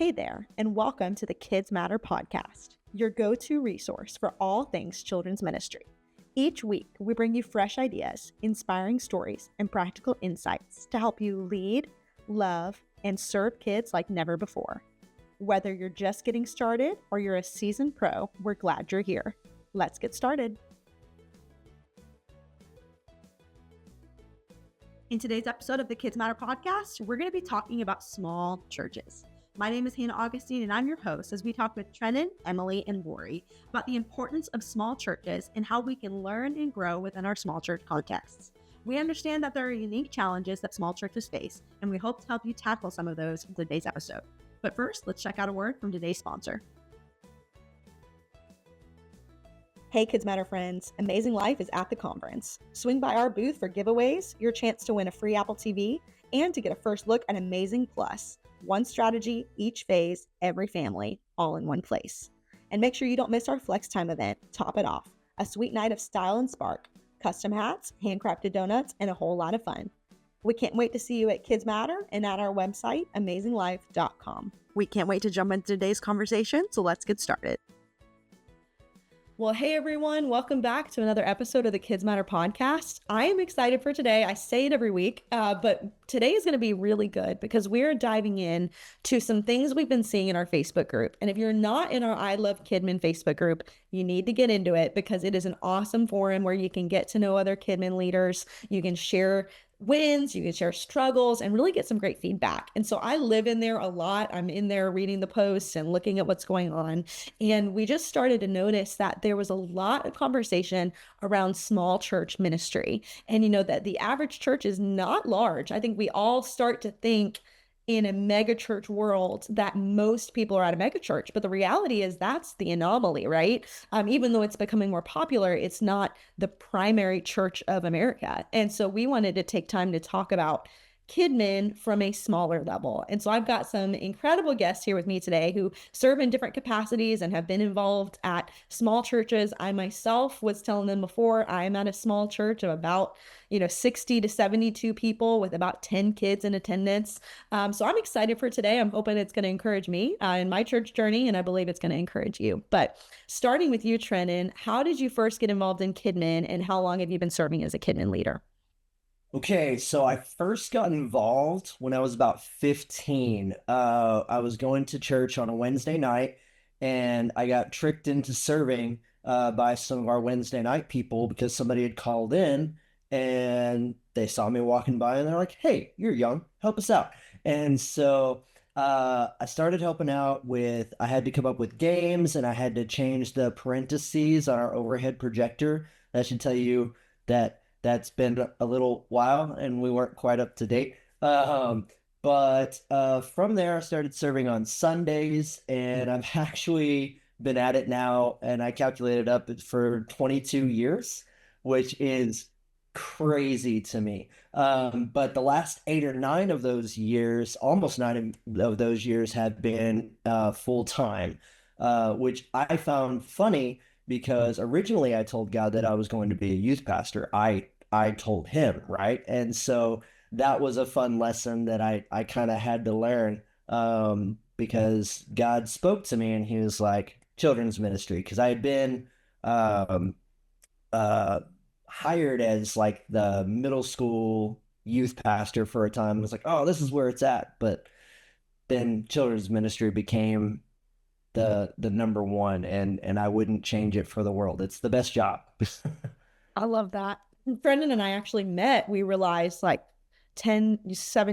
Hey there, and welcome to the KidzMatter podcast, your go-to resource for all things children's ministry. Each week, we bring you fresh ideas, inspiring stories, and practical insights to help you lead, love, and serve kids like never before. Whether you're just getting started or you're a seasoned pro, we're glad you're here. Let's get started. In today's episode of the KidzMatter podcast, we're going to be talking about small churches. My name is Hannah Augustine, and I'm your host as we talk with Trennon, Emily, and Laurie about the importance of small churches and how we can learn and grow within our small church contexts. We understand that there are unique challenges that small churches face, and we hope to help you tackle some of those in today's episode. But first, let's check out a word from today's sponsor. Hey KidzMatter friends, Amazing Life is at the conference. Swing by our booth for giveaways, your chance to win a free Apple TV, and to get a first look at Amazing Plus. One strategy, each phase, every family, all in one place. And make sure you don't miss our Flex Time event, Top It Off, a sweet night of style and spark, custom hats, handcrafted donuts, and a whole lot of fun. We can't wait to see you at KidzMatter and at our website, AmazingLife.com. We can't wait to jump into today's conversation, so let's get started. Well, hey everyone, welcome back to another episode of the KidzMatter podcast. I am excited for today. I say it every week, but today is going to be really good because we're diving in to some things we've been seeing in our Facebook group. And if you're not in our I Love Kidmin Facebook group, you need to get into it because it is an awesome forum where you can get to know other Kidmin leaders. You can share wins, you can share struggles, and really get some great feedback. And so I live in there a lot. I'm in there reading the posts and looking at what's going on. And we just started to notice that there was a lot of conversation around small church ministry. And you know that the average church is not large. I think we all start to think in a mega church world that most people are at a mega church, but the reality is that's the anomaly, right? Even though it's becoming more popular, it's not the primary church of America. And so we wanted to take time to talk about Kidmin from a smaller level. And so I've got some incredible guests here with me today who serve in different capacities and have been involved at small churches. I myself was telling them before, I am at a small church of about 60 to 72 people with about 10 kids in attendance. So I'm excited for today. I'm hoping it's going to encourage me in my church journey, and I believe it's going to encourage you. But starting with you, Trennon, how did you first get involved in Kidmin, and how long have you been serving as a Kidmin leader? Okay, so I first got involved when I was about 15. I was going to church on a Wednesday night, and I got tricked into serving by some of our Wednesday night people because somebody had called in and they saw me walking by and they're like, "Hey, you're young, help us out." And so I started helping out I had to come up with games and I had to change the parentheses on our overhead projector. That should tell you that that's been a little while and we weren't quite up to date. But from there, I started serving on Sundays, and I've actually been at it now, and I calculated up for 22 years, which is crazy to me. But the last 8 or 9 of those years, almost 9 of those years, have been full time, which I found funny because originally I told God that I was going to be a youth pastor. I told him, right? And so that was a fun lesson that I kind of had to learn because God spoke to me and he was like, children's ministry, because I had been um, hired as like the middle school youth pastor for a time. I was like, oh, this is where it's at. But then children's ministry became the number one, and I wouldn't change it for the world. It's the best job. I love that. Brendan and I actually met, we realized like 7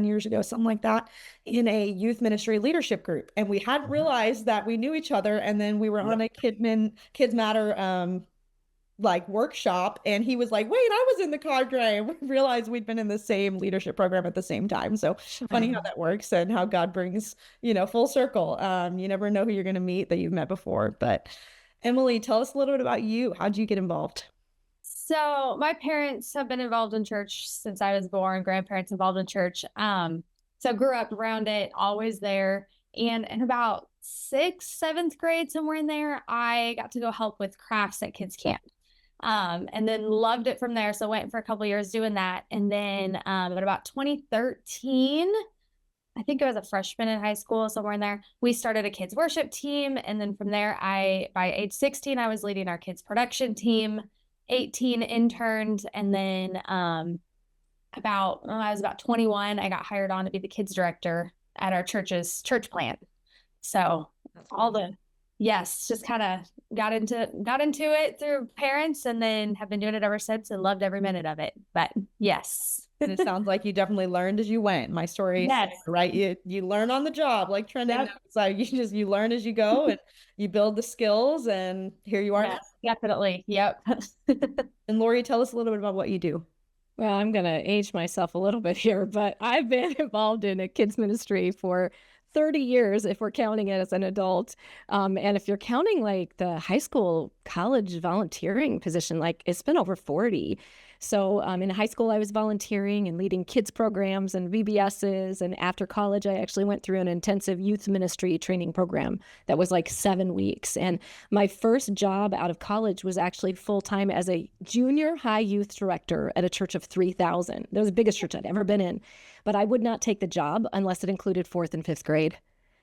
years ago, something like that, in a youth ministry leadership group. And we hadn't realized that we knew each other. And then we were on a KidzMatter like workshop, and he was like, wait, I was in the cadre. And we realized we'd been in the same leadership program at the same time. So funny how that works and how God brings, full circle. You never know who you're going to meet that you've met before. But Emily, tell us a little bit about you. How'd you get involved? So my parents have been involved in church since I was born, grandparents involved in church. So grew up around it, always there. And in about 6th, 7th grade, somewhere in there, I got to go help with crafts at kids camp. And then loved it from there. So went for a couple of years doing that. And then at about 2013, I think I was a freshman in high school, somewhere in there. We started a kids worship team. And then from there, by age 16, I was leading our kids production team, 18 interned. And then when I was about 21, I got hired on to be the kids director at our church's church plant. So just kind of got into it through parents, and then have been doing it ever since and loved every minute of it. But yes. And it sounds like you definitely learned as you went. My story, Yes. right? You learn on the job, like Trennon. Yep. It's like you learn as you go, and you build the skills, and here you are. Yes, definitely. Yep. And Laurie, tell us a little bit about what you do. Well, I'm going to age myself a little bit here, but I've been involved in a kids ministry for 30 years, if we're counting it as an adult. And if you're counting like the high school, college volunteering position, like it's been over 40. So in high school, I was volunteering and leading kids programs and VBSs. And after college, I actually went through an intensive youth ministry training program that was like 7 weeks. And my first job out of college was actually full-time as a junior high youth director at a church of 3,000. That was the biggest church I'd ever been in. But I would not take the job unless it included 4th and 5th grade,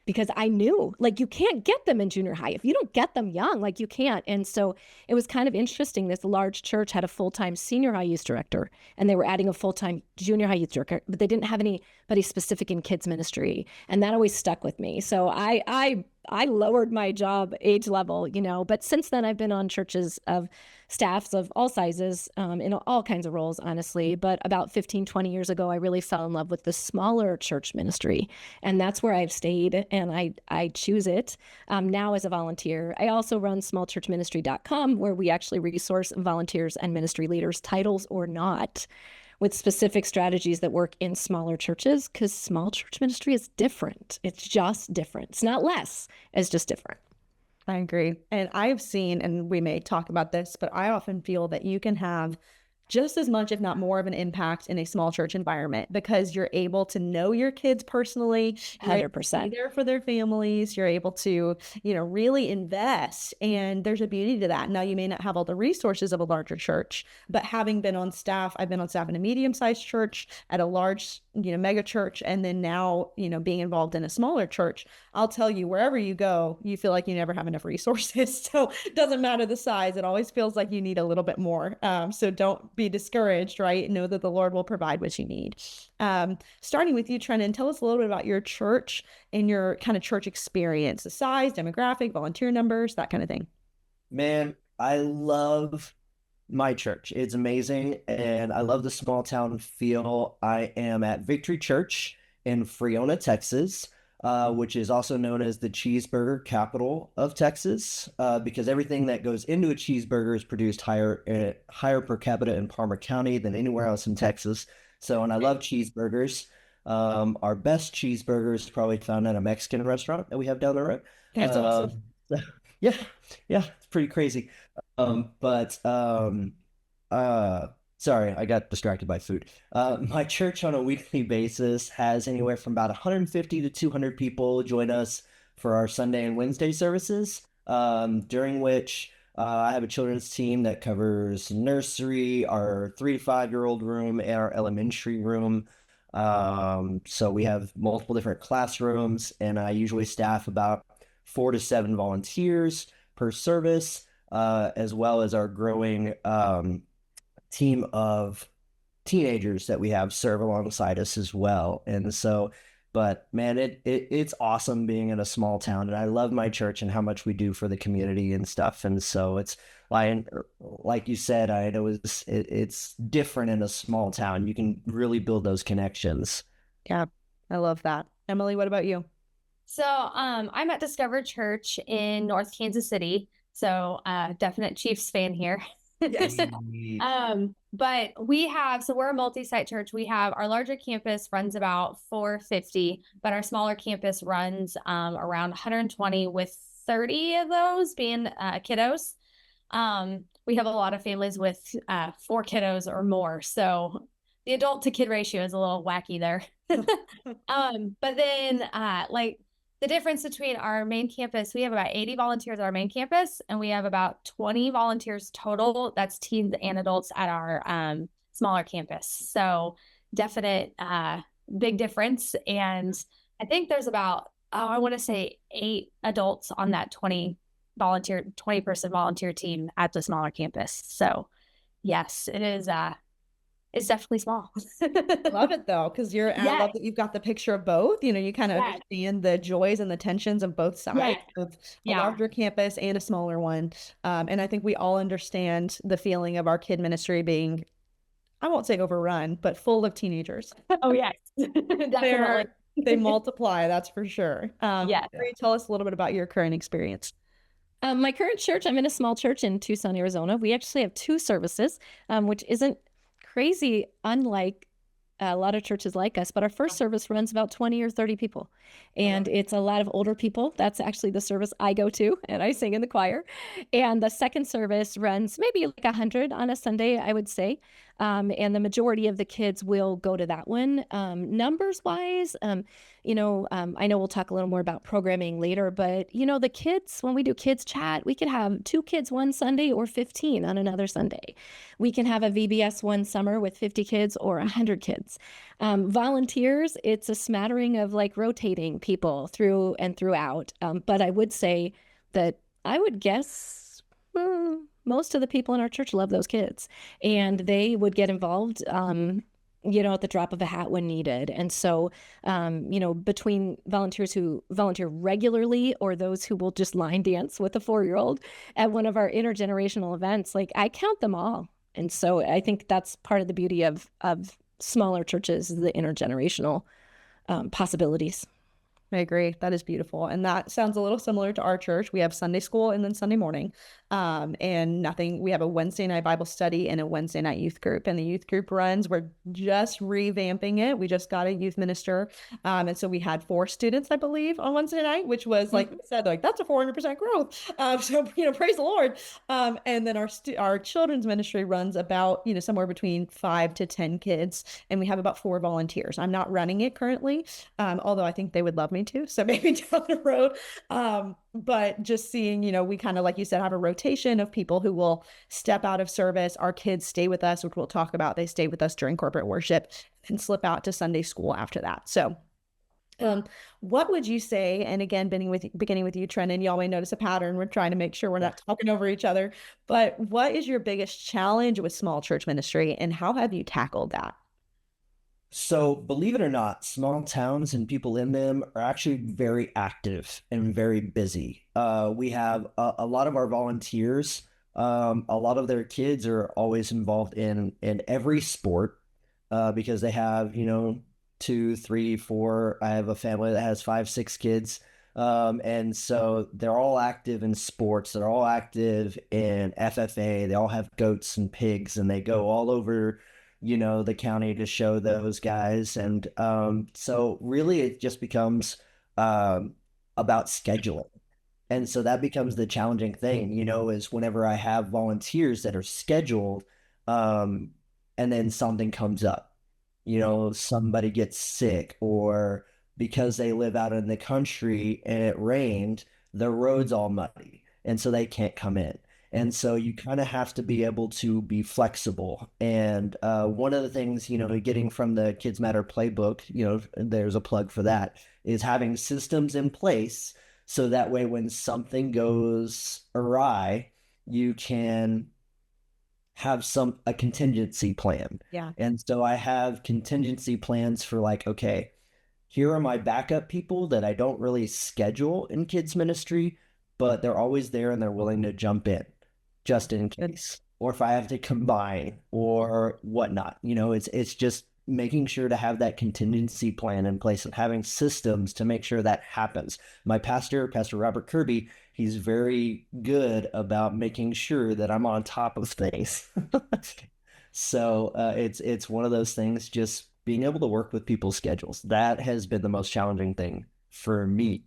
because I knew, like, you can't get them in junior high. If you don't get them young, like, you can't. And so it was kind of interesting. This large church had a full-time senior high youth director, and they were adding a full-time junior high youth director, but they didn't have anybody specific in kids ministry. And that always stuck with me. So I lowered my job age level, but since then I've been on churches of staffs of all sizes, in all kinds of roles, honestly. But about 15, 20 years ago, I really fell in love with the smaller church ministry. And that's where I've stayed, and I choose it now as a volunteer. I also run smallchurchministry.com, where we actually resource volunteers and ministry leaders, titles or not, with specific strategies that work in smaller churches, because small church ministry is different. It's just different. It's not less, it's just different. I agree. And I've seen, and we may talk about this, but I often feel that you can have just as much, if not more, of an impact in a small church environment, because you're able to know your kids personally, 100%. Be there for their families. You're able to, really invest, and there's a beauty to that. Now, you may not have all the resources of a larger church, but having been on staff, I've been on staff in a medium-sized church, at a large, mega church, and then now, being involved in a smaller church. I'll tell you, wherever you go, you feel like you never have enough resources. So it doesn't matter the size. It always feels like you need a little bit more. So don't be discouraged, right? Know that the Lord will provide what you need. Starting with you, Trennon, tell us a little bit about your church and your kind of church experience, the size, demographic, volunteer numbers, that kind of thing. Man, I love my church. It's amazing, and I love the small town feel. I am at Victory Church in Friona, Texas, which is also known as the cheeseburger capital of Texas, because everything that goes into a cheeseburger is produced higher per capita in Palmer County than anywhere else in Texas. So, and I love cheeseburgers. Our best cheeseburger is probably found at a Mexican restaurant that we have down the road. That's awesome. Yeah, it's pretty crazy. Sorry, I got distracted by food. My church on a weekly basis has anywhere from about 150 to 200 people join us for our Sunday and Wednesday services, during which I have a children's team that covers nursery, our 3 to 5-year-old room, and our elementary room. So we have multiple different classrooms, and I usually staff about 4 to 7 volunteers per service, as well as our growing team of teenagers that we have serve alongside us as well. And so, but man, it's awesome being in a small town, and I love my church and how much we do for the community and stuff. And so it's like you said, I know it's different in a small town. You can really build those connections. Yeah, I love that. Emily, what about you? So I'm at Discover Church in North Kansas City. So definite Chiefs fan here. Yes. But we're a multi-site church. We have our larger campus runs about 450, but our smaller campus runs around 120, with 30 of those being kiddos. We have a lot of families with 4 kiddos or more. So the adult to kid ratio is a little wacky there. But then the difference between our main campus, we have about 80 volunteers at our main campus, and we have about 20 volunteers total. That's teens and adults at our smaller campus. So definite big difference. And I think there's about, I want to say 8 adults on that 20 person volunteer team at the smaller campus. So yes, it is, it's definitely small. I love it though, because I love that you've got the picture of both. You kind of understand the joys and the tensions of both sides of a larger campus and a smaller one. And I think we all understand the feeling of our kid ministry being, I won't say overrun, but full of teenagers. Oh, yes, definitely. They multiply, that's for sure. Laurie, tell us a little bit about your current experience. My current church, I'm in a small church in Tucson, Arizona. We actually have 2 services, which isn't crazy unlike a lot of churches like us, but our first service runs about 20 or 30 people, and it's a lot of older people. That's actually the service I go to, and I sing in the choir. And the second service runs maybe like 100 on a Sunday, I would say. And the majority of the kids will go to that one. Numbers wise, I know we'll talk a little more about programming later, but the kids, when we do kids chat, we could have 2 kids one Sunday or 15 on another Sunday. We can have a VBS one summer with 50 kids or 100 kids. Volunteers, it's a smattering of like rotating people through and throughout. But I would say that I would guess most of the people in our church love those kids, and they would get involved, at the drop of a hat when needed. And so, between volunteers who volunteer regularly or those who will just line dance with a 4-year-old at one of our intergenerational events, like I count them all. And so I think that's part of the beauty of smaller churches, the intergenerational possibilities. I agree. That is beautiful. And that sounds a little similar to our church. We have Sunday school and then Sunday morning. We have a Wednesday night Bible study and a Wednesday night youth group. And the youth group we're just revamping it. We just got a youth minister. And so we had 4 students, I believe, on Wednesday night, which was like I said, like that's a 400% growth. So, praise the Lord. And then our children's ministry runs about, somewhere between 5 to 10 kids. And we have about 4 volunteers. I'm not running it currently, although I think they would love me to. So maybe down the road. But just seeing, we kind of, like you said, have a rotation of people who will step out of service. Our kids stay with us, which we'll talk about. They stay with us during corporate worship and slip out to Sunday school after that. So what would you say? And again, beginning with you, Trennon, y'all may notice a pattern. We're trying to make sure we're not talking over each other. But what is your biggest challenge with small church ministry, and how have you tackled that? So, believe it or not, small towns and people in them are actually very active and very busy. We have a lot of our volunteers. A lot of their kids are always involved in every sport because they have, 2, 3, 4. I have a family that has 5, 6 kids. And so they're all active in sports. They're all active in FFA. They all have goats and pigs, and they go all over the county to show those guys. And so really it just becomes about scheduling. And so that becomes the challenging thing, is whenever I have volunteers that are scheduled, and then something comes up, somebody gets sick, or because they live out in the country and it rained, the road's all muddy, and so they can't come in. And so you kind of have to be able to be flexible. And one of the things, getting from the KidzMatter playbook, there's a plug for that, is having systems in place so that way when something goes awry, you can have a contingency plan. Yeah. And so I have contingency plans for like, okay, here are my backup people that I don't really schedule in kids ministry, but they're always there and they're willing to jump in just in case, or if I have to combine or whatnot. It's just making sure to have that contingency plan in place and having systems to make sure that happens. My Pastor Robert Kirby, he's very good about making sure that I'm on top of things. So it's one of those things, just being able to work with people's schedules. That has been the most challenging thing for me.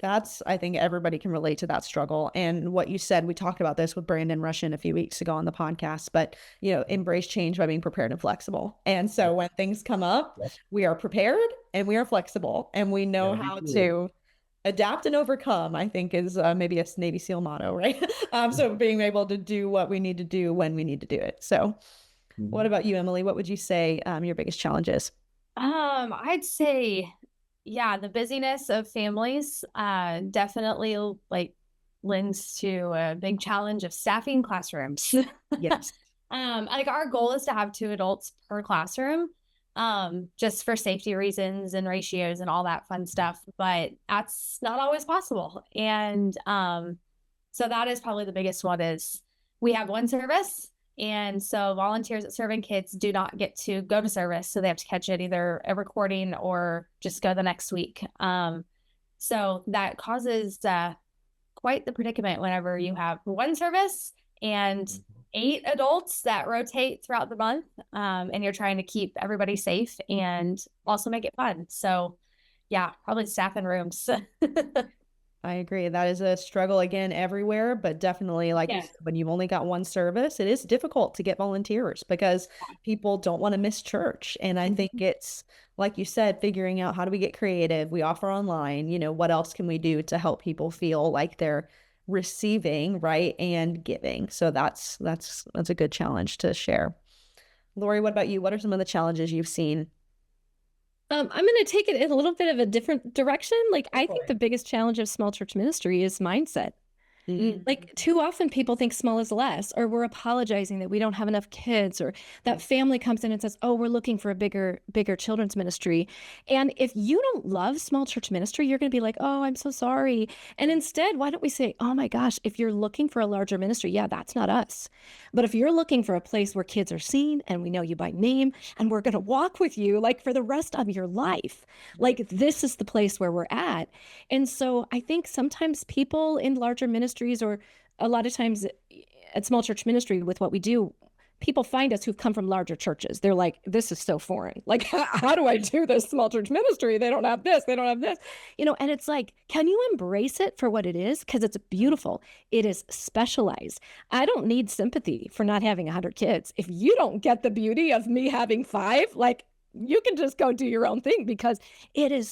I think everybody can relate to that struggle. And what you said, we talked about this with Brandon Russian a few weeks ago on the podcast, but, embrace change by being prepared and flexible. And so when things come up, we are prepared and we are flexible, and we know how to adapt and overcome, I think is maybe a Navy SEAL motto, right? So being able to do what we need to do when we need to do it. So what about you, Emily? What would you say your biggest challenge is? I'd say Yeah, the busyness of families definitely like lends to a big challenge of staffing classrooms. Yes. Like our goal is to have 2 adults per classroom, just for safety reasons and ratios and all that fun stuff. But that's not always possible. And so that is probably the biggest one is we have one service. And so volunteers at Serving Kids do not get to go to service. So they have to catch it either a recording or just go the next week. So that causes quite the predicament whenever you have one service and 8 adults that rotate throughout the month, and you're trying to keep everybody safe and also make it fun. So yeah, probably staff and rooms. I agree. That is a struggle again everywhere, but definitely like you Yes. said, when you've only got one service, it is difficult to get volunteers because people don't want to miss church. And I think it's like you said, figuring out how do we get creative? We offer online, what else can we do to help people feel like they're receiving, right, and giving. So that's a good challenge to share. Laurie, what about you? What are some of the challenges you've seen? I'm going to take it in a little bit of a different direction. Like, I think for the biggest challenge of small church ministry is mindset. Mm. Like, too often people think small is less, or we're apologizing that we don't have enough kids, or that family comes in and says, oh, we're looking for a bigger children's ministry. And if you don't love small church ministry, you're going to be like, oh, I'm so sorry. And instead, why don't we say, oh my gosh, if you're looking for a larger ministry, yeah, that's not us. But if you're looking for a place where kids are seen and we know you by name and we're going to walk with you like for the rest of your life, like this is the place where we're at. And so I think sometimes people in larger ministries, or a lot of times at small church ministry with what we do, people find us who've come from larger churches. They're like, this is so foreign. Like, how do I do this small church ministry? They don't have this, they don't have this, and it's like, can you embrace it for what it is? Because it's beautiful. It is specialized. I don't need sympathy for not having 100 kids. If you don't get the beauty of me having 5, like, you can just go do your own thing, because it's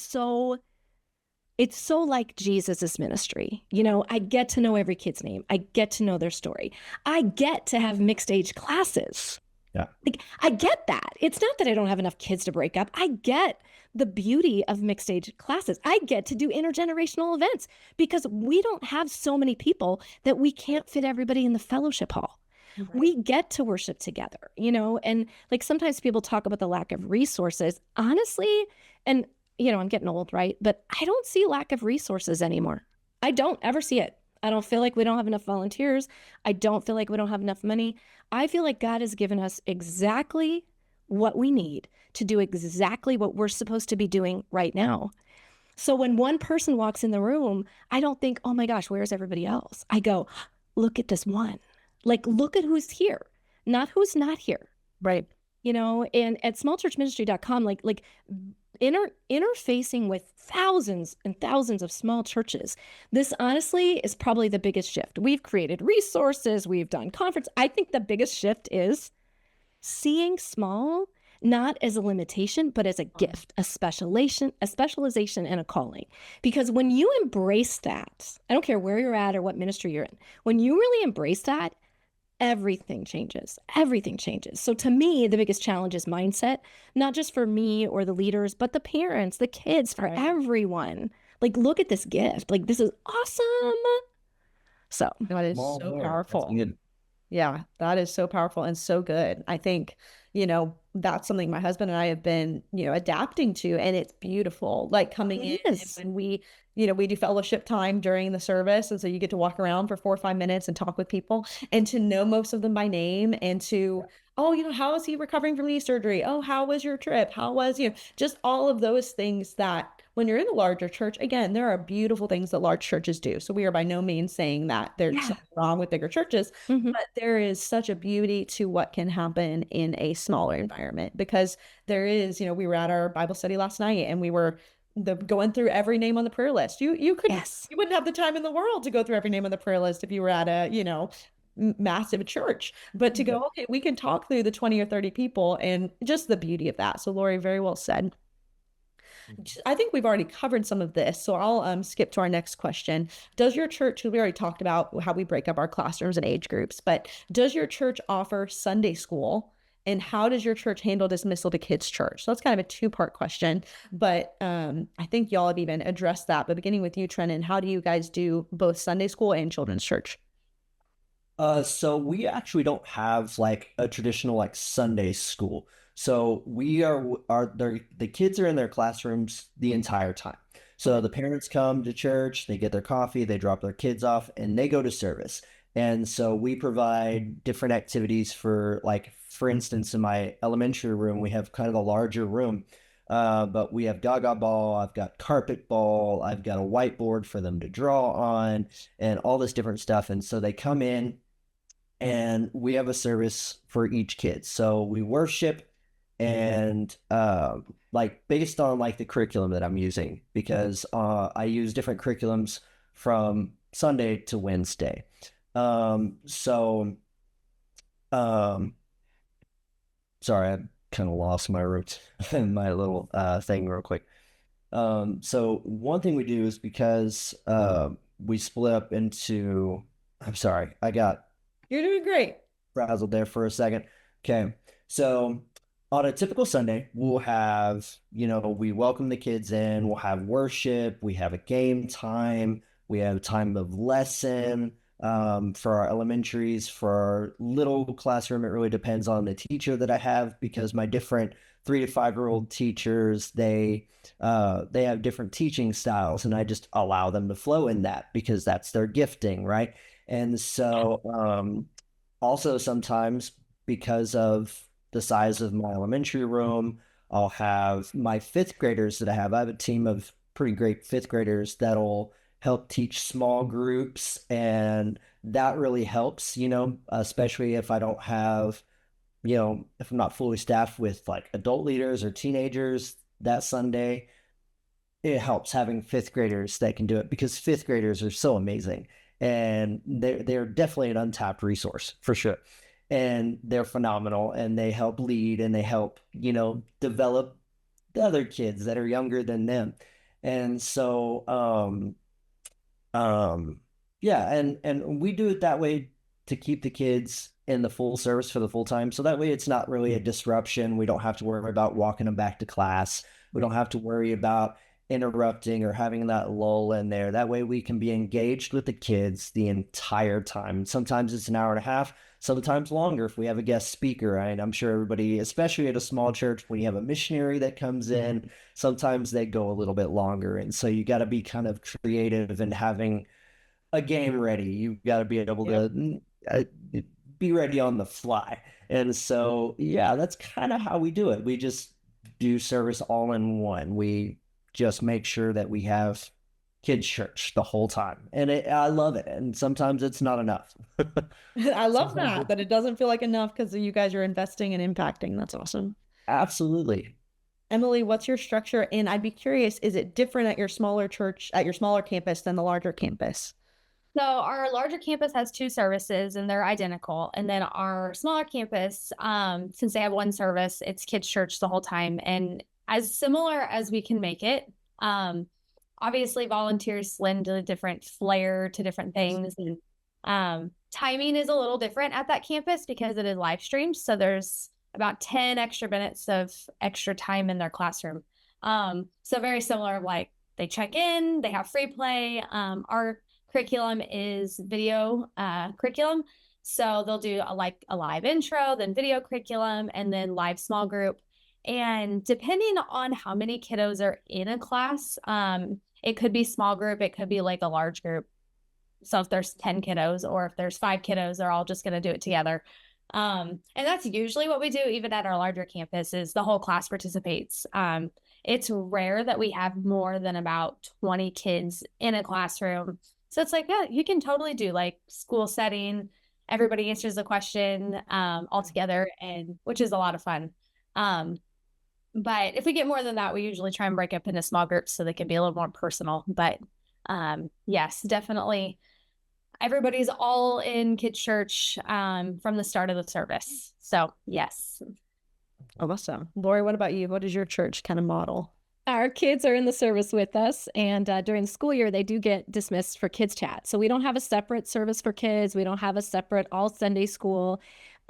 so like Jesus's ministry. I get to know every kid's name. I get to know their story. I get to have mixed age classes. Yeah. Like, I get that. It's not that I don't have enough kids to break up. I get the beauty of mixed age classes. I get to do intergenerational events because we don't have so many people that we can't fit everybody in the fellowship hall. Right. We get to worship together, and like sometimes people talk about the lack of resources, honestly, and I'm getting old, right? But I don't see lack of resources anymore. I don't ever see it. I don't feel like we don't have enough volunteers. I don't feel like we don't have enough money. I feel like God has given us exactly what we need to do exactly what we're supposed to be doing right now. So when one person walks in the room, I don't think, oh my gosh, where's everybody else? I go, look at this one. Like, look at who's here, not who's not here. Right. And at smallchurchministry.com, like interfacing with thousands and thousands of small churches, this honestly is probably the biggest shift. We've created resources, we've done conference. I think the biggest shift is seeing small not as a limitation, but as a gift, a specialization, and a calling. Because when you embrace that, I don't care where you're at or what ministry you're in, when you really embrace that, everything changes. Everything changes. So to me, the biggest challenge is mindset, not just for me or the leaders, but the parents, the kids, for everyone. Like, look at this gift. Like, this is awesome. So that is Small so word. powerful. That's good. Yeah, that is so powerful and so good. I think, that's something my husband and I have been, adapting to, and it's beautiful. Like coming in and we do fellowship time during the service. And so you get to walk around for 4 or 5 minutes and talk with people and to know most of them by name and to, oh, how is he recovering from knee surgery? Oh, how was your trip? How was, just all of those things that when you're in a larger church, again, there are beautiful things that large churches do. So we are by no means saying that there's something wrong with bigger churches, but there is such a beauty to what can happen in a smaller environment because there is, we were at our Bible study last night and we were going through every name on the prayer list. You wouldn't have the time in the world to go through every name on the prayer list if you were at a, massive church, but to go, okay, we can talk through the 20 or 30 people and just the beauty of that. So Laurie, very well said. I think we've already covered some of this, so I'll skip to our next question. Does your church, we already talked about how we break up our classrooms and age groups, but does your church offer Sunday school? And how does your church handle dismissal to kids' church? So that's kind of a two-part question, but I think y'all have even addressed that. But beginning with you, Trennon, how do you guys do both Sunday school and children's church? So we actually don't have like a traditional like Sunday school. So we are the kids are in their classrooms the entire time. So the parents come to church, they get their coffee, they drop their kids off, and they go to service. And so we provide different activities for like, for instance, in my elementary room, we have kind of a larger room. But we have Gaga ball, I've got carpet ball, I've got a whiteboard for them to draw on, and all this different stuff. And so they come in and we have a service for each kid. So we worship and like based on like the curriculum that I'm using, because I use different curriculums from Sunday to Wednesday. So sorry, I kind of lost my route in my little thing real quick. So one thing we do is because we split up into, I'm sorry, I got You're doing great. frazzled there for a second. Okay. So on a typical Sunday, we'll have, we welcome the kids in, we'll have worship, we have a game time, we have time of lesson. For our elementaries, for our little classroom, it really depends on the teacher that I have, because my different 3 to 5 year old teachers, they have different teaching styles, and I just allow them to flow in that because that's their gifting, right? And so also sometimes, because of the size of my elementary room, I'll have my fifth graders that I have a team of pretty great fifth graders that'll help teach small groups, and that really helps, especially if I don't have, if I'm not fully staffed with like adult leaders or teenagers that Sunday. It helps having fifth graders that can do it, because fifth graders are so amazing, and they're definitely an untapped resource for sure. And they're phenomenal, and they help lead, and they help, develop the other kids that are younger than them. And so yeah, and we do it that way to keep the kids in the full service for the full time. So that way it's not really a disruption. We don't have to worry about walking them back to class. We don't have to worry about interrupting or having that lull in there. That way we can be engaged with the kids the entire time. Sometimes it's an hour and a half, sometimes longer if we have a guest speaker, right? I'm sure everybody, especially at a small church, when you have a missionary that comes in, sometimes they go a little bit longer. And so you got to be kind of creative and having a game ready. You've got to be able to be ready on the fly. And so, yeah, that's kind of how we do it. We just do service all in one. We just make sure that we have kids church the whole time. And I love it. And sometimes it's not enough. I love that it doesn't feel like enough because you guys are investing and impacting. That's awesome. Absolutely. Emily, what's your structure? And I'd be curious, is it different at your smaller church, at your smaller campus than the larger campus? So our larger campus has 2 services and they're identical. And then our smaller campus, since they have 1 service, it's kids church the whole time, and as similar as we can make it. Obviously volunteers lend a different flair to different things. And timing is a little different at that campus because it is live streamed. So there's about 10 extra minutes of extra time in their classroom. So very similar, like they check in, they have free play. Our curriculum is video curriculum. So they'll do a live intro, then video curriculum, and then live small group. And depending on how many kiddos are in a class, it could be small group, it could be like a large group. So if there's 10 kiddos or if there's 5 kiddos, they're all just going to do it together. And that's usually what we do, even at our larger campus, is the whole class participates. It's rare that we have more than about 20 kids in a classroom. So it's like, yeah, you can totally do like school setting. Everybody answers the question all together, and which is a lot of fun. But if we get more than that, we usually try and break up into small groups so they can be a little more personal. But yes, definitely everybody's all in kids church from the start of the service. So yes. Awesome. Laurie, what about you? What is your church kind of model? Our kids are in the service with us, and during the school year, they do get dismissed for kids chat. So we don't have a separate service for kids. We don't have a separate all Sunday school.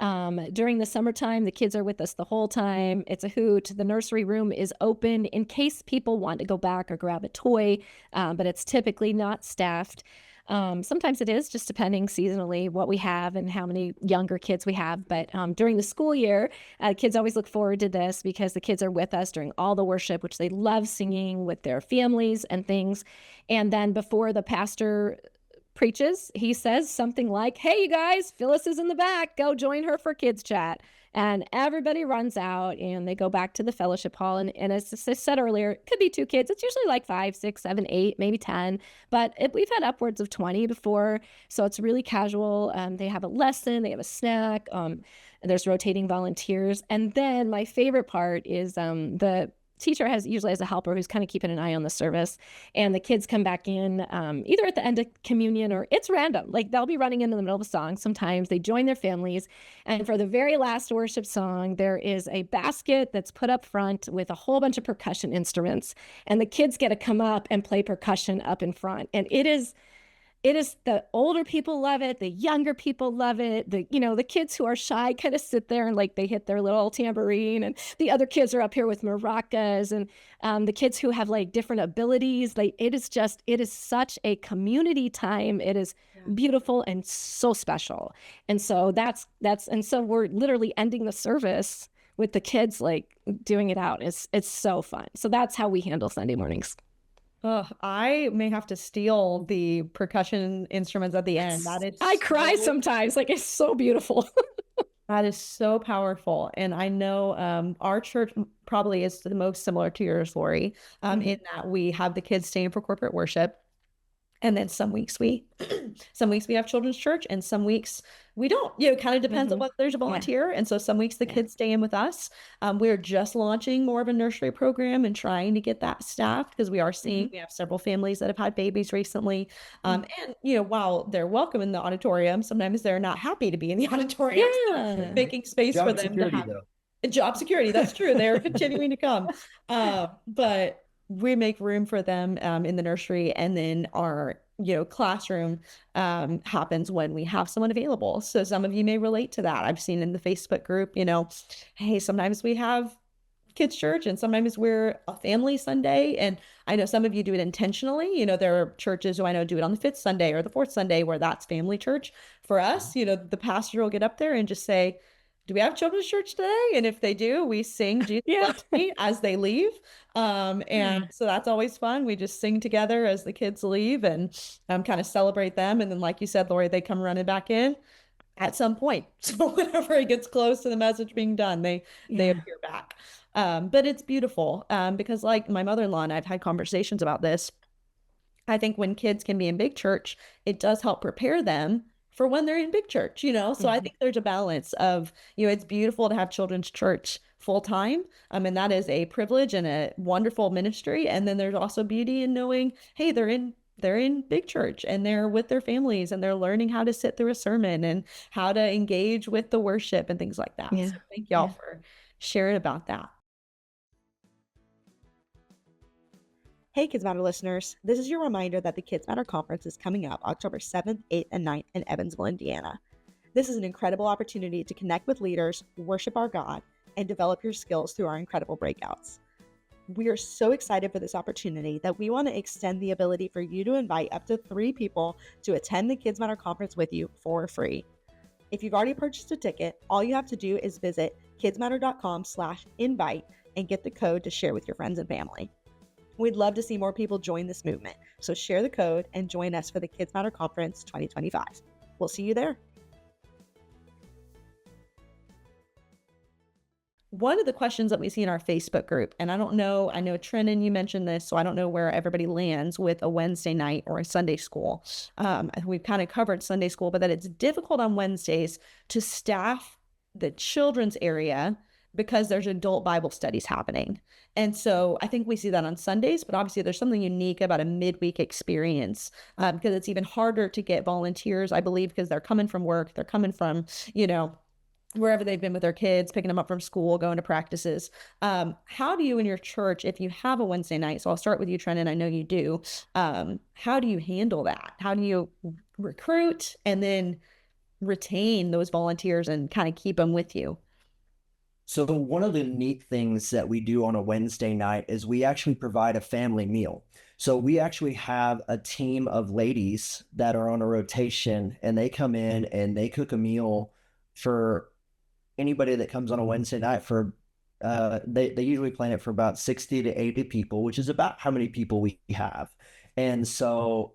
During the summertime, the kids are with us the whole time. It's a hoot. The nursery room is open in case people want to go back or grab a toy, but it's typically not staffed. Sometimes it is, just depending seasonally what we have and how many younger kids we have. But during the school year, kids always look forward to this because the kids are with us during all the worship, which they love singing with their families and things. And then before the pastor preaches, he says something like, "Hey, you guys, Phyllis is in the back. Go join her for kids chat." And everybody runs out and they go back to the fellowship hall. And as I said earlier, it could be 2 kids. It's usually like 5, 6, 7, 8, maybe 10. But we've had upwards of 20 before. So it's really casual. They have a lesson, they have a snack. There's rotating volunteers. And then my favorite part is the teacher usually has a helper who's kind of keeping an eye on the service, and the kids come back in either at the end of communion or it's random. Like they'll be running into the middle of a song. Sometimes they join their families, and for the very last worship song, there is a basket that's put up front with a whole bunch of percussion instruments, and the kids get to come up and play percussion up in front. And it is the older people love it, the younger people love it. The kids who are shy kind of sit there and like they hit their little tambourine, and the other kids are up here with maracas, and the kids who have like different abilities. It is such a community time. It is beautiful and so special. And so so we're literally ending the service with the kids like doing it out. It's so fun. So that's how we handle Sunday mornings. Oh, I may have to steal the percussion instruments at the end. I cry sometimes. Like, it's so beautiful. That is so powerful. And I know our church probably is the most similar to yours, Laurie, in that we have the kids staying for corporate worship. And then some weeks we have children's church, and some weeks we don't. It kind of depends on whether there's a volunteer. And so some weeks the kids stay in with us. We're just launching more of a nursery program and trying to get that staffed because we are seeing we have several families that have had babies recently. And while they're welcome in the auditorium, sometimes they're not happy to be in the auditorium. So making space for them to have job security. That's true. They're continuing to come. But we make room for them in the nursery, and then our classroom happens when we have someone available. So some of you may relate to that. I've seen in the Facebook group, hey, sometimes we have kids church and sometimes we're a family Sunday. And I know some of you do it intentionally. There are churches who I know do it on the 5th Sunday or the 4th Sunday where that's family church. For us, the pastor will get up there and just say, "Do we have children's church today?" And if they do, we sing Jesus Loves Me as they leave. And so that's always fun. We just sing together as the kids leave and kind of celebrate them. And then, like you said, Laurie, they come running back in at some point. So whenever it gets close to the message being done, they appear back. But it's beautiful because, like my mother-in-law and I've had conversations about this. I think when kids can be in big church, it does help prepare them for when they're in big church, so I think there's a balance of, it's beautiful to have children's church full time. And that is a privilege and a wonderful ministry. And then there's also beauty in knowing, hey, they're in big church and they're with their families and they're learning how to sit through a sermon and how to engage with the worship and things like that. So thank y'all for sharing about that. Hey, KidzMatter listeners. This is your reminder that the KidzMatter Conference is coming up October 7th, 8th, and 9th in Evansville, Indiana. This is an incredible opportunity to connect with leaders, worship our God, and develop your skills through our incredible breakouts. We are so excited for this opportunity that we want to extend the ability for you to invite up to 3 people to attend the KidzMatter Conference with you for free. If you've already purchased a ticket, all you have to do is visit kidzmatter.com/invite and get the code to share with your friends and family. We'd love to see more people join this movement, so share the code and join us for the KidzMatter Conference 2025. We'll see you there. One of the questions that we see in our Facebook group, and I know Trennon, you mentioned this, so I don't know where everybody lands with a Wednesday night or a Sunday school. We've kind of covered Sunday school, but that it's difficult on Wednesdays to staff the children's area because there's adult Bible studies happening. And so I think we see that on Sundays, but obviously there's something unique about a midweek experience because it's even harder to get volunteers, I believe, because they're coming from work, they're coming from, wherever they've been with their kids, picking them up from school, going to practices. How do you in your church, if you have a Wednesday night, so I'll start with you, Trennon, I know you do, how do you handle that? How do you recruit and then retain those volunteers and kind of keep them with you? So one of the neat things that we do on a Wednesday night is we actually provide a family meal. So we actually have a team of ladies that are on a rotation, and they come in and they cook a meal for anybody that comes on a Wednesday night. For they usually plan it for about 60 to 80 people, which is about how many people we have. And so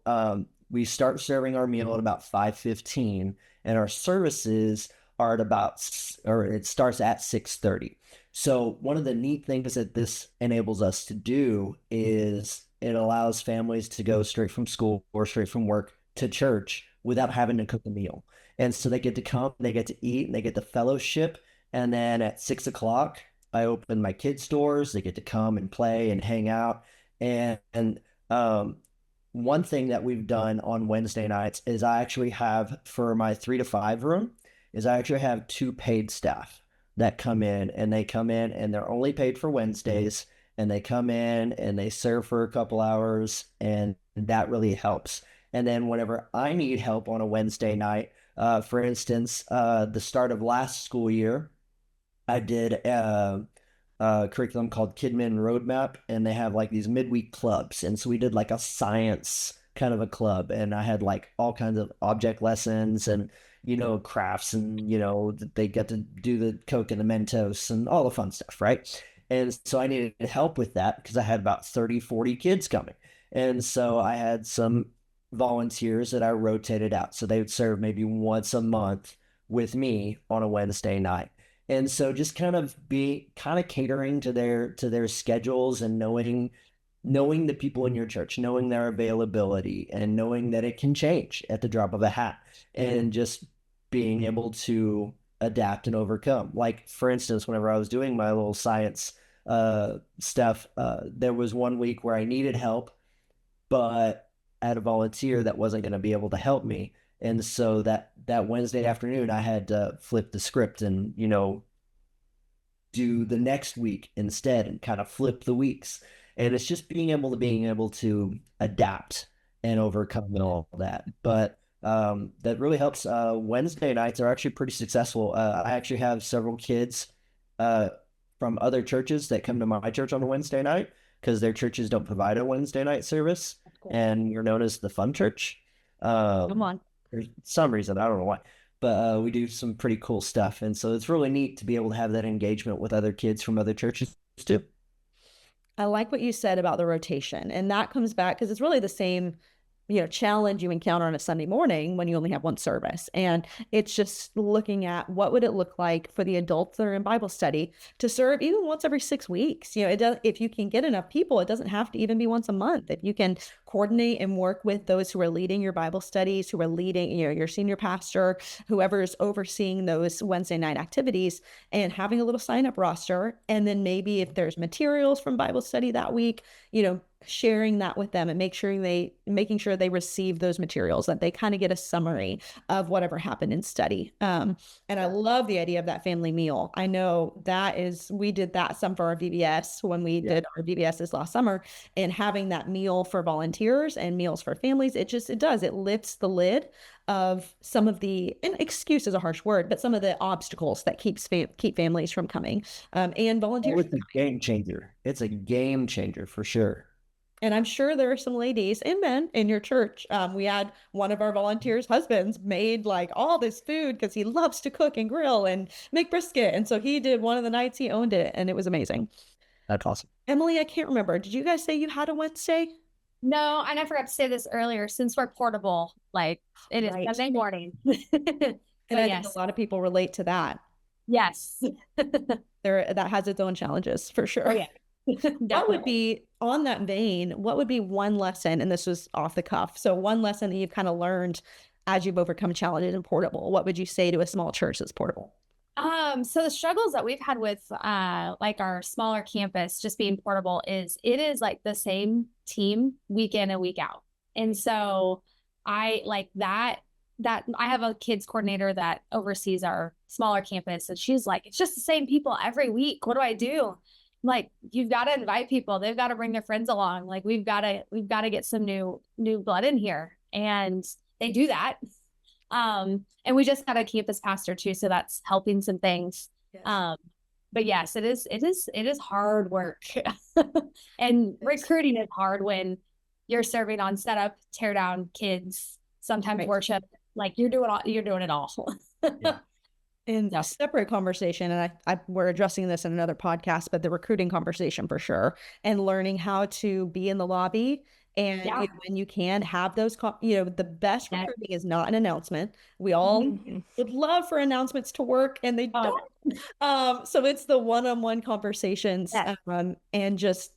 we start serving our meal at about 5:15, and our services are at or it starts at 6:30. So one of the neat things that this enables us to do is it allows families to go straight from school or straight from work to church without having to cook a meal. And so they get to come, they get to eat, and they get the fellowship. And then at 6 o'clock, I open my kids' doors. They get to come and play and hang out. And one thing that we've done on Wednesday nights is I actually have, for my 3 to 5 room, is I actually have 2 paid staff that come in, and they come in and they're only paid for Wednesdays, and they come in and they serve for a couple hours, and that really helps. And then whenever I need help on a Wednesday night, for instance, the start of last school year, I did a curriculum called KidMin Roadmap, and they have like these midweek clubs. And so we did like a science kind of a club, and I had like all kinds of object lessons and, crafts, and, they get to do the Coke and the Mentos and all the fun stuff, right? And so I needed help with that because I had about 30, 40 kids coming. And so I had some volunteers that I rotated out. So they would serve maybe once a month with me on a Wednesday night. And so just kind of catering to their schedules, and knowing the people in your church, knowing their availability, and knowing that it can change at the drop of a hat, and just being able to adapt and overcome. Like, for instance, whenever I was doing my little science stuff, there was one week where I needed help, but I had a volunteer that wasn't going to be able to help me. And so that Wednesday afternoon, I had to flip the script and, do the next week instead, and kind of flip the weeks. And it's just being able to adapt and overcome and all that. But that really helps. Wednesday nights are actually pretty successful. I actually have several kids from other churches that come to my church on a Wednesday night, because their churches don't provide a Wednesday night service, Cool. and you're known as the fun church. Come on. For some reason, I don't know why, but we do some pretty cool stuff. And so it's really neat to be able to have that engagement with other kids from other churches too. I like what you said about the rotation, and that comes back because it's really the same, challenge you encounter on a Sunday morning when you only have one service. And it's just looking at what would it look like for the adults that are in Bible study to serve even once every 6 weeks. It does, if you can get enough people, it doesn't have to even be once a month. If you can coordinate and work with those who are leading your Bible studies, who are leading, your senior pastor, whoever is overseeing those Wednesday night activities, and having a little sign up roster. And then maybe if there's materials from Bible study that week, sharing that with them, and making sure they receive those materials, that they kind of get a summary of whatever happened in study. And I love the idea of that family meal. I know we did that some for our VBS when we did our VBS this last summer, and having that meal for volunteers and meals for families, it lifts the lid of some of the, and excuse is a harsh word, but some of the obstacles that keep families from coming, and volunteers. It's a game changer. It's a game changer for sure. And I'm sure there are some ladies and men in your church. We had one of our volunteers' husbands made like all this food because he loves to cook and grill and make brisket. And so he did one of the nights, he owned it, and it was amazing. That's awesome. Emily, I can't remember. Did you guys say you had a Wednesday? No, and I forgot to say this earlier, since we're portable, like it is Right. Sunday morning. And I think a lot of people relate to that. Yes. That has its own challenges for sure. Oh, yeah. What would be, on that vein, what would be one lesson, and this was off the cuff, so one lesson that you've kind of learned as you've overcome challenges in portable? What would you say to a small church that's portable? So the struggles that we've had with like our smaller campus just being portable is it is like the same team week in and week out. And so I like that I have a kids coordinator that oversees our smaller campus, and she's like, it's just the same people every week. What do I do? I'm like, you've got to invite people. They've got to bring their friends along. Like we've got to get some new blood in here. And they do that. And we just got a campus pastor too, so that's helping some things. Yes. But yes, it is hard work. And recruiting is hard when you're serving on setup, tear down, kids, sometimes Right. worship, like you're doing it all. Yeah. In Yeah. a separate conversation, and we're addressing this in another podcast, but the recruiting conversation for sure, and learning how to be in the lobby and Yeah. when you can have those, the best Yeah. recruiting is not an announcement. We all Mhm. would love for announcements to work, and they Oh, don't. So it's the one-on-one conversations, Yes. and just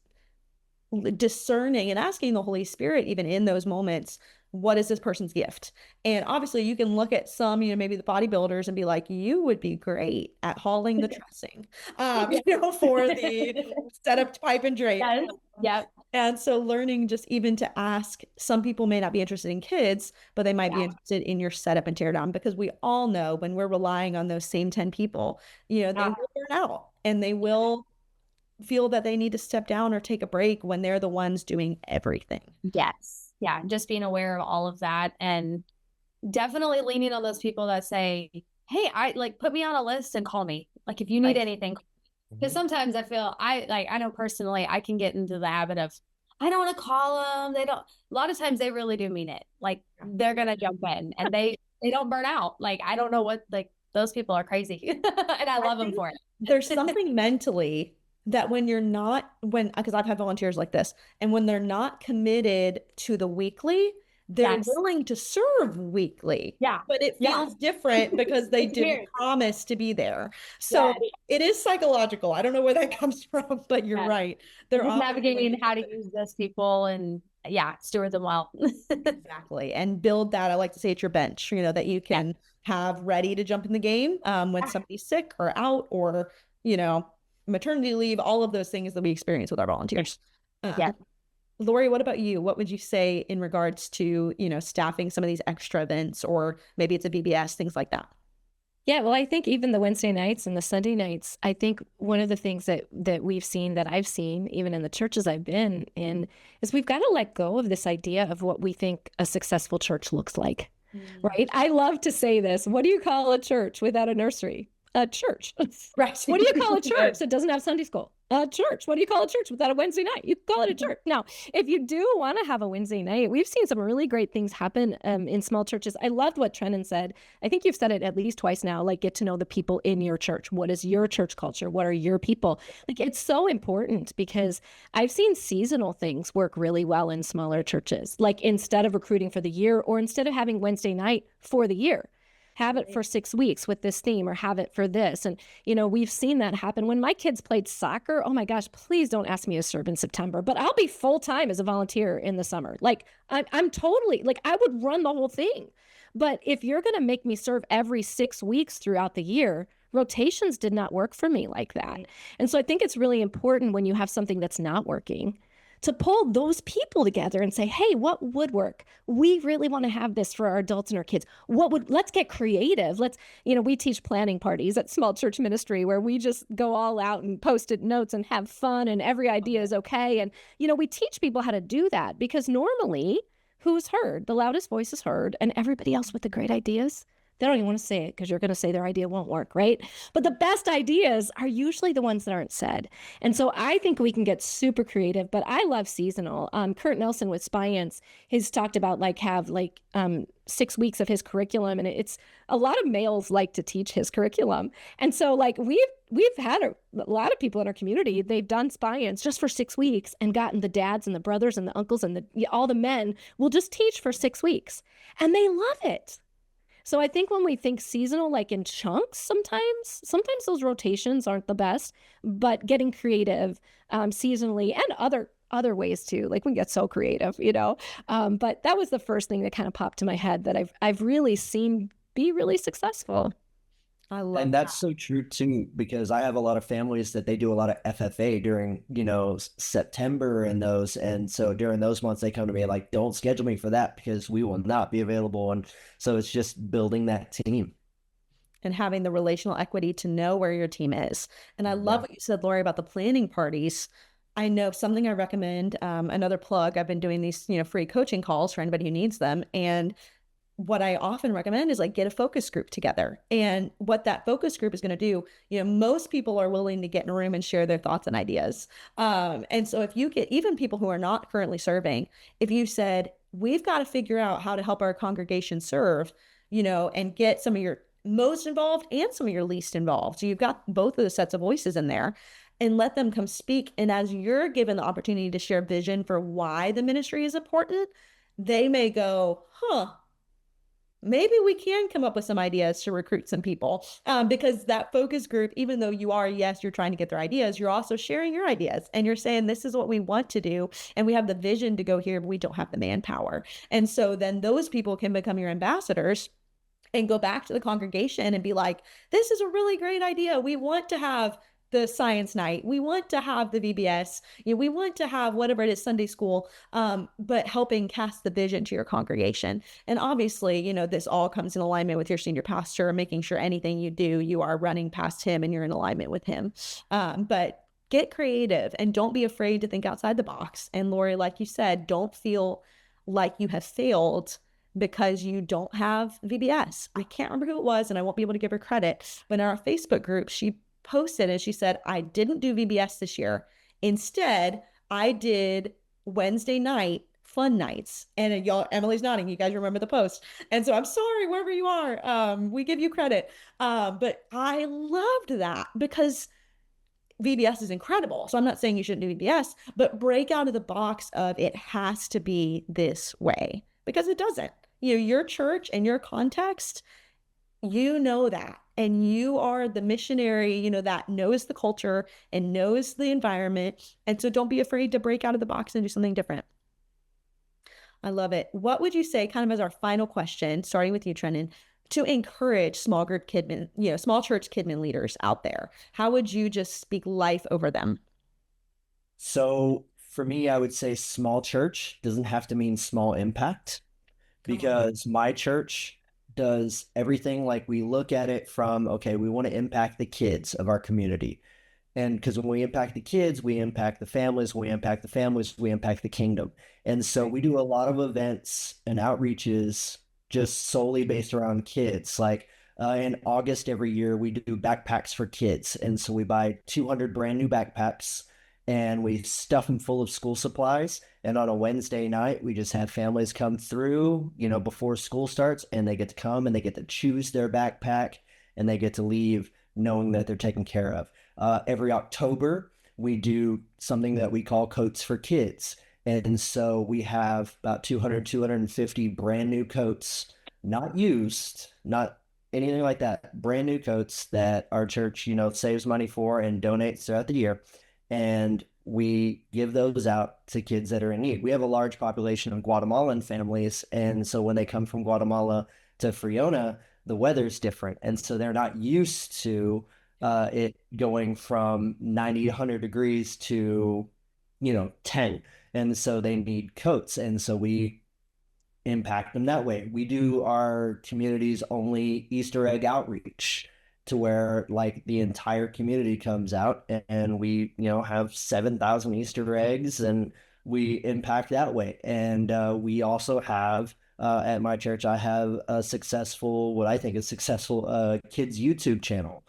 discerning and asking the Holy Spirit, even in those moments, what is this person's gift? And obviously you can look at some, maybe the bodybuilders and be like, you would be great at hauling the trussing, for the setup, pipe and drape. yes. Yep. And so learning just even to ask, some people may not be interested in kids, but they might be Yeah. interested in your setup and tear down, because we all know when we're relying on those same 10 people, they Yeah. will burn out, and they will feel that they need to step down or take a break when they're the ones doing everything. Yes. Yeah. Just being aware of all of that, and definitely leaning on those people that say, hey, put me on a list and call me. Like if you need Right. anything. Because sometimes I feel I know personally I can get into the habit of I don't want to call them. They don't. A lot of times they really do mean it. Like they're gonna jump in, and they don't burn out. Like I don't know what, like those people are crazy, and I love them for it. There's something mentally that because I've had volunteers like this, and when they're not committed to the weekly, they're Yes. willing to serve weekly. Yeah. But it Yeah. feels different because they It's didn't weird. promise to be there. So Yes. it is psychological. I don't know where that comes from, but you're Yes. right. They're Just often navigating willing how to use those people and steward them well. Exactly. And build that. I like to say it's your bench, that you can have ready to jump in the game when somebody's sick or out, or, maternity leave, all of those things that we experience with our volunteers. Yeah. Laurie, what about you? What would you say in regards to, staffing some of these extra events, or maybe it's a VBS, things like that? Yeah, well, I think even the Wednesday nights and the Sunday nights, I think one of the things that we've seen, that I've seen, even in the churches I've been in, is we've got to let go of this idea of what we think a successful church looks like, right? I love to say this. What do you call a church without a nursery? A church. Right. What do you call a church that doesn't have Sunday school? A church. What do you call a church without a Wednesday night? You call it a church. Now, if you do want to have a Wednesday night, we've seen some really great things happen in small churches. I loved what Trennon said. I think you've said it at least twice now, like get to know the people in your church. What is your church culture? What are your people? Like it's so important, because I've seen seasonal things work really well in smaller churches. Like instead of recruiting for the year, or instead of having Wednesday night for the year, have it for 6 weeks with this theme, or have it for this. And, we've seen that happen. When my kids played soccer, oh my gosh, please don't ask me to serve in September, but I'll be full-time as a volunteer in the summer. Like I'm totally, like I would run the whole thing. But if you're going to make me serve every 6 weeks throughout the year, rotations did not work for me like that. And so I think it's really important when you have something that's not working to pull those people together and say, hey, what would work? We really want to have this for our adults and our kids. Let's get creative. We teach planning parties at small church ministry, where we just go all out and post-it notes and have fun, and every idea is okay. And, we teach people how to do that, because normally who's heard? The loudest voice is heard, and everybody else with the great ideas, they don't even want to say it, because you're going to say their idea won't work, right? But the best ideas are usually the ones that aren't said. And so I think we can get super creative, but I love seasonal. Kurt Nelson with Spiance, he's talked about have 6 weeks of his curriculum. And it's a lot of males like to teach his curriculum. And so we've had a lot of people in our community, they've done Spiance just for 6 weeks and gotten the dads and the brothers and the uncles and all the men will just teach for 6 weeks. And they love it. So I think when we think seasonal, like in chunks, sometimes those rotations aren't the best, but getting creative seasonally, and other ways too, like we get so creative, but that was the first thing that kind of popped to my head that I've really seen be really successful. I love And that's so true too, because I have a lot of families that they do a lot of FFA during, September and those. And so during those months, they come to me like, don't schedule me for that because we will not be available. And so it's just building that team. And having the relational equity to know where your team is. And I love what you said, Laurie, about the planning parties. I know something I recommend, another plug, I've been doing these, free coaching calls for anybody who needs them. And what I often recommend is like get a focus group together. And what that focus group is going to do, most people are willing to get in a room and share their thoughts and ideas. And so if you get even people who are not currently serving, if you said, we've got to figure out how to help our congregation serve, and get some of your most involved and some of your least involved. So you've got both of the sets of voices in there, and let them come speak. And as you're given the opportunity to share vision for why the ministry is important, they may go, maybe we can come up with some ideas to recruit some people, because that focus group, even though you're trying to get their ideas, you're also sharing your ideas and you're saying, this is what we want to do. And we have the vision to go here, but we don't have the manpower. And so then those people can become your ambassadors and go back to the congregation and be like, this is a really great idea. We want to have the science night. We want to have the VBS. We want to have whatever it is, Sunday school, but helping cast the vision to your congregation. And obviously, this all comes in alignment with your senior pastor, making sure anything you do, you are running past him and you're in alignment with him. But get creative and don't be afraid to think outside the box. And Laurie, like you said, don't feel like you have failed because you don't have VBS. I can't remember who it was, and I won't be able to give her credit, but in our Facebook group, she posted and she said, I didn't do VBS this year. Instead, I did Wednesday night fun nights. And y'all, Emily's nodding. You guys remember the post. And so I'm sorry, wherever you are, we give you credit. But I loved that because VBS is incredible. So I'm not saying you shouldn't do VBS, but break out of the box of it has to be this way, because it doesn't. Your church and your context, that, and you are the missionary, that knows the culture and knows the environment. And so don't be afraid to break out of the box and do something different. I love it. What would you say, kind of as our final question, starting with you, Trennon, to encourage small group kidmin, small church kidmin leaders out there? How would you just speak life over them? So for me, I would say small church doesn't have to mean small impact, because my church does everything. Like, we look at it from, okay, we want to impact the kids of our community. And because when we impact the kids, we impact the families, we impact the kingdom. And so we do a lot of events and outreaches just solely based around kids. Like in August every year, we do backpacks for kids. And so we buy 200 brand new backpacks and we stuff them full of school supplies. And on a Wednesday night, we just have families come through, before school starts, and they get to come and they get to choose their backpack and they get to leave knowing that they're taken care of. Every October, we do something that we call Coats for Kids. And so we have about 250 brand new coats, not used, not anything like that, brand new coats that our church, saves money for and donates throughout the year. And we give those out to kids that are in need. We have a large population of Guatemalan families. And so when they come from Guatemala to Friona, the weather's different. And so they're not used to it going from 90 to 100 degrees to, 10. And so they need coats. And so we impact them that way. We do our community's only Easter egg outreach, to where like the entire community comes out and we, have 7,000 Easter eggs and we impact that way. And we also have, at my church, I have what I think is successful kids YouTube channel.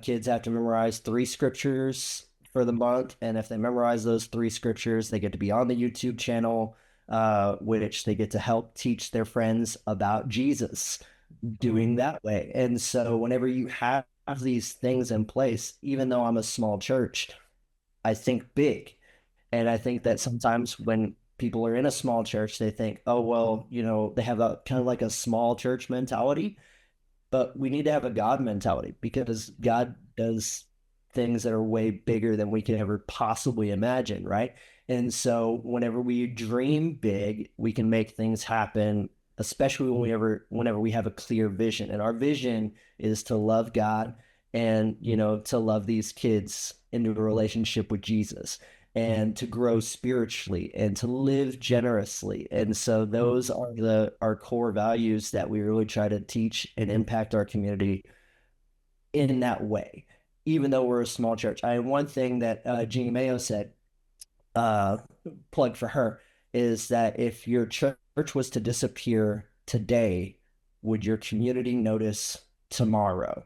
Kids have to memorize 3 scriptures for the month. And if they memorize those 3 scriptures, they get to be on the YouTube channel, which they get to help teach their friends about Jesus doing that way. And so whenever you have these things in place, even though I'm a small church, I think big. And I think that sometimes when people are in a small church, they think, oh, well, they have a kind of like a small church mentality, but we need to have a God mentality, because God does things that are way bigger than we can ever possibly imagine, right? And so whenever we dream big, we can make things happen, especially whenever we have a clear vision. And our vision is to love God and, to love these kids into a relationship with Jesus, and to grow spiritually and to live generously. And so those are our core values that we really try to teach and impact our community in that way, even though we're a small church. One thing that Jeannie Mayo said, plug for her, is that if your church was to disappear today, would your community notice tomorrow?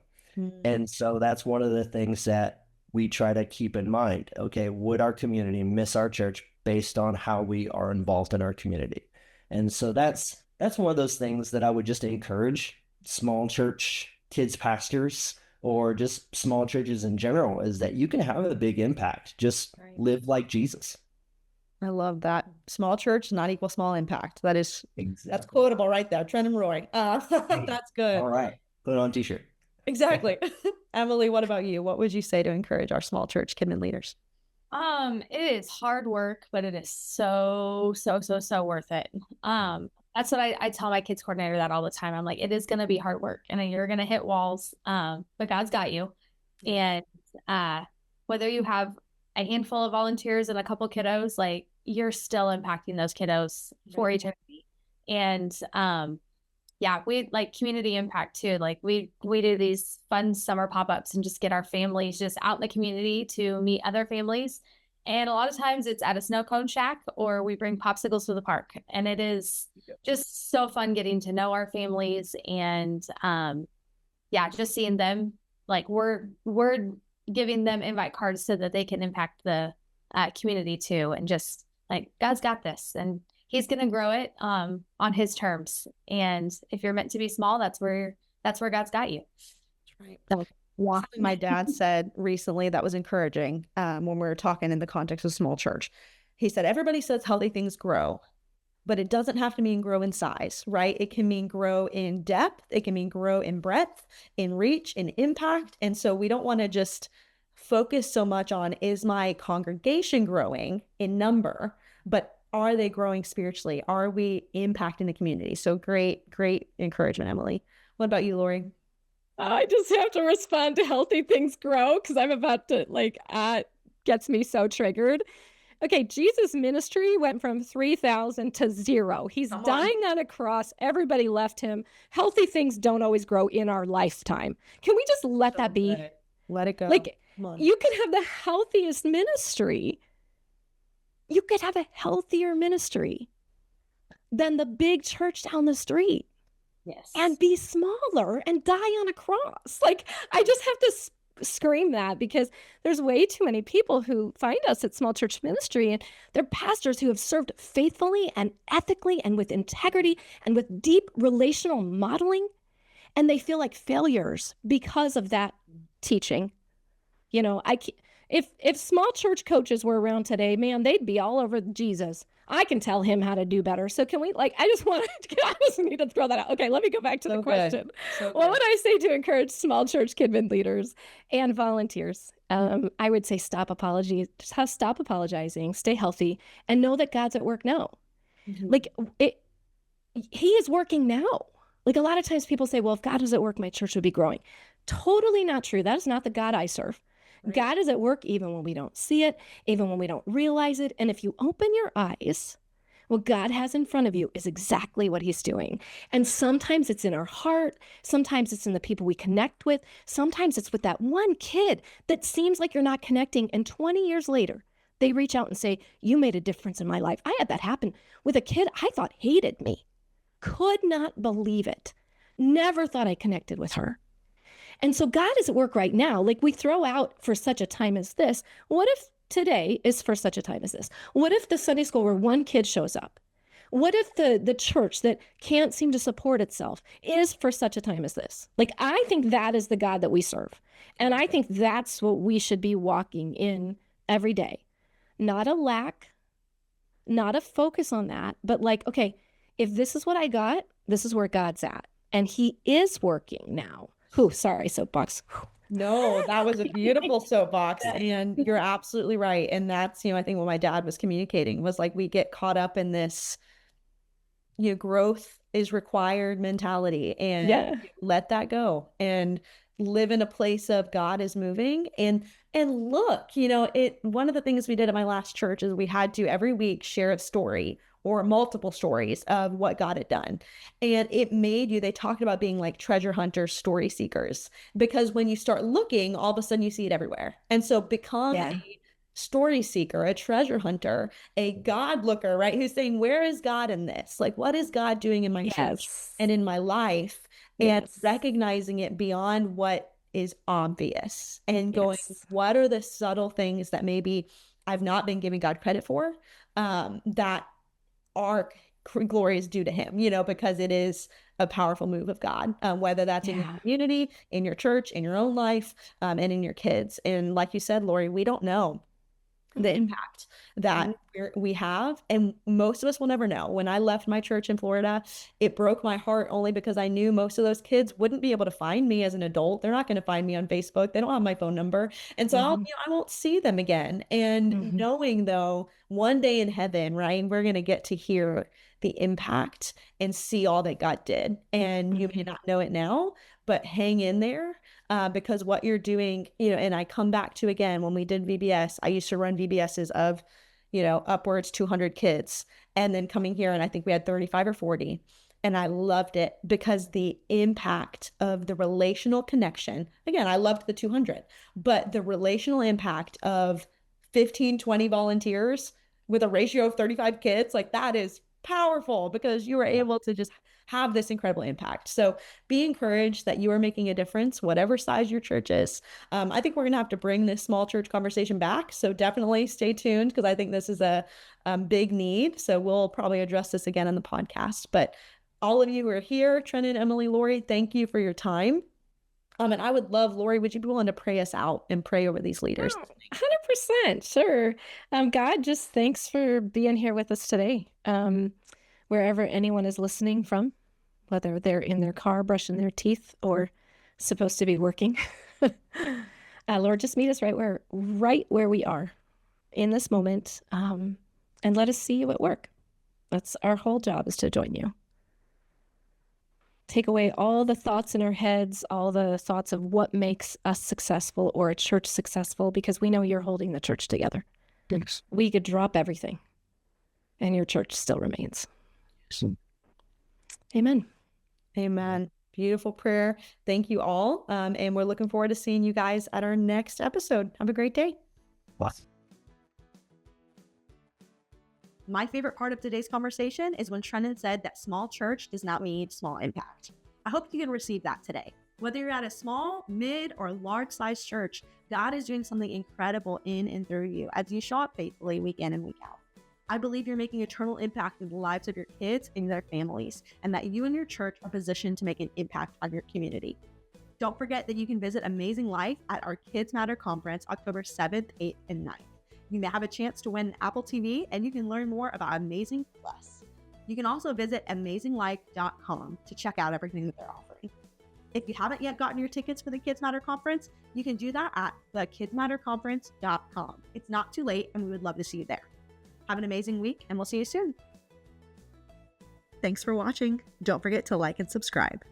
And so that's one of the things that we try to keep in mind. Okay, would our community miss our church based on how we are involved in our community? And so that's one of those things that I would just encourage small church kids pastors or just small churches in general, is that you can have a big impact. Just live like Jesus. I love that. Small church, not equal small impact. That's Exactly. quotable right there. Trennon Roye. That's good. All right. Put it on a t-shirt. Exactly. Emily, what about you? What would you say to encourage our small church KidMin leaders? It is hard work, but it is so worth it. That's what I tell my kids coordinator that all the time. I'm like, it is going to be hard work and you're going to hit walls. But God's got you. And, whether you have a handful of volunteers and a couple kiddos, like you're still impacting those kiddos for eternity. And, yeah, we like community impact too. Like we do these fun summer pop-ups and just get our families just out in the community to meet other families. And a lot of times it's at a snow cone shack or we bring popsicles to the park. And it is just so fun getting to know our families and yeah, just seeing them. Like we're giving them invite cards so that they can impact the community too. And just like God's got this and He's going to grow it on His terms. And if you're meant to be small, that's where God's got you. That's right. Something my dad said recently that was encouraging when we were talking in the context of small church. He said, everybody says healthy things grow, but it doesn't have to mean grow in size, right? It can mean grow in depth. It can mean grow in breadth, in reach, in impact. And so we don't want to just focus so much on, is my congregation growing in number, but are they growing spiritually? Are we impacting the community? So great encouragement, Emily. What about you, Laurie? I just have to respond to healthy things grow because I'm about to gets me so triggered. Okay, Jesus' ministry went from 3,000 to 0. He's dying on a cross. Everybody left him. Healthy things don't always grow in our lifetime. Can we just let that be? Let it go. Like, you can have the healthiest ministry. You could have a healthier ministry than the big church down the street. Yes. And be smaller and die on a cross. Like, I just have to scream that because there's way too many people who find us at small church ministry and they're pastors who have served faithfully and ethically and with integrity and with deep relational modeling. And they feel like failures because of that teaching. You know, if small church coaches were around today, man, they'd be all over Jesus. I can tell him how to do better. So can we, I just need to throw that out. Okay, let me go back to the question. What would I say to encourage small church KidMin leaders and volunteers? I would say stop apologizing, stay healthy, and know that God's at work now. Mm-hmm. He is working now. Like a lot of times people say, well, if God was at work, my church would be growing. Totally not true. That is not the God I serve. Right. God is at work even when we don't see it, even when we don't realize it. And if you open your eyes, what God has in front of you is exactly what He's doing. And sometimes it's in our heart. Sometimes it's in the people we connect with. Sometimes it's with that one kid that seems like you're not connecting. And 20 years later, they reach out and say, you made a difference in my life. I had that happen with a kid I thought hated me. Could not believe it. Never thought I connected with her. And so God is at work right now. Like we throw out for such a time as this. What if today is for such a time as this? What if the Sunday school where one kid shows up? What if the church that can't seem to support itself is for such a time as this? Like, I think that is the God that we serve. And I think that's what we should be walking in every day. Not a lack, not a focus on that, but like, okay, if this is what I got, this is where God's at. And He is working now. Sorry, soapbox. No, that was a beautiful soapbox. And you're absolutely right. And that's, I think what my dad was communicating was like, we get caught up in this, growth is required mentality and let that go and live in a place of God is moving. And look, one of the things we did at my last church is we had to every week share a story or multiple stories of what God had done. And it made they talked about being like treasure hunters, story seekers, because when you start looking, all of a sudden you see it everywhere. And so become story seeker, a treasure hunter, a God looker, right? Who's saying, where is God in this? Like, what is God doing in my church Yes. and in my life? And Yes. recognizing it beyond what is obvious and going, Yes. what are the subtle things that maybe I've not been giving God credit for, that our glory is due to him, because it is a powerful move of God, whether that's in your Yeah. community, in your church, in your own life, and in your kids. And like you said, Laurie, we don't know the impact that we have, and most of us will never know. When I left my church in Florida, it broke my heart only because I knew most of those kids wouldn't be able to find me as an adult. They're not going to find me on Facebook. They don't have my phone number, and so I won't see them again. And knowing, though, one day in heaven, right, we're going to get to hear the impact and see all that God did. And you may not know it now, but hang in there. Because what you're doing, and I come back to, again, when we did VBS, I used to run VBSs of, upwards 200 kids, and then coming here, and I think we had 35 or 40. And I loved it because the impact of the relational connection, again, I loved the 200, but the relational impact of 15, 20 volunteers with a ratio of 35 kids, like that is powerful because you were able to just have this incredible impact. So be encouraged that you are making a difference, whatever size your church is. I think we're going to have to bring this small church conversation back. So definitely stay tuned because I think this is a big need. So we'll probably address this again in the podcast. But all of you who are here, Trennon, Emily, Laurie, thank you for your time. And I would love, Laurie, would you be willing to pray us out and pray over these leaders? 100%. Sure. God, just thanks for being here with us today. Wherever anyone is listening from, whether they're in their car brushing their teeth or supposed to be working. Lord, just meet us right where we are in this moment, and let us see you at work. That's our whole job, is to join you. Take away all the thoughts in our heads, all the thoughts of what makes us successful or a church successful, because we know you're holding the church together. Thanks. We could drop everything and your church still remains. Amen. Amen. Beautiful prayer. Thank you all. And we're looking forward to seeing you guys at our next episode. Have a great day. Bye. My favorite part of today's conversation is when Trennon said that small church does not mean small impact. I hope you can receive that today. Whether you're at a small, mid, or large size church, God is doing something incredible in and through you as you show up faithfully week in and week out. I believe you're making eternal impact in the lives of your kids and their families, and that you and your church are positioned to make an impact on your community. Don't forget that you can visit Amazing Life at our KidzMatter conference October 7th, 8th, and 9th. You may have a chance to win an Apple TV, and you can learn more about Amazing Plus. You can also visit AmazingLife.com to check out everything that they're offering. If you haven't yet gotten your tickets for the KidzMatter conference, you can do that at thekidsmatterconference.com. It's not too late, and we would love to see you there. Have an amazing week, and we'll see you soon. Thanks for watching. Don't forget to like and subscribe.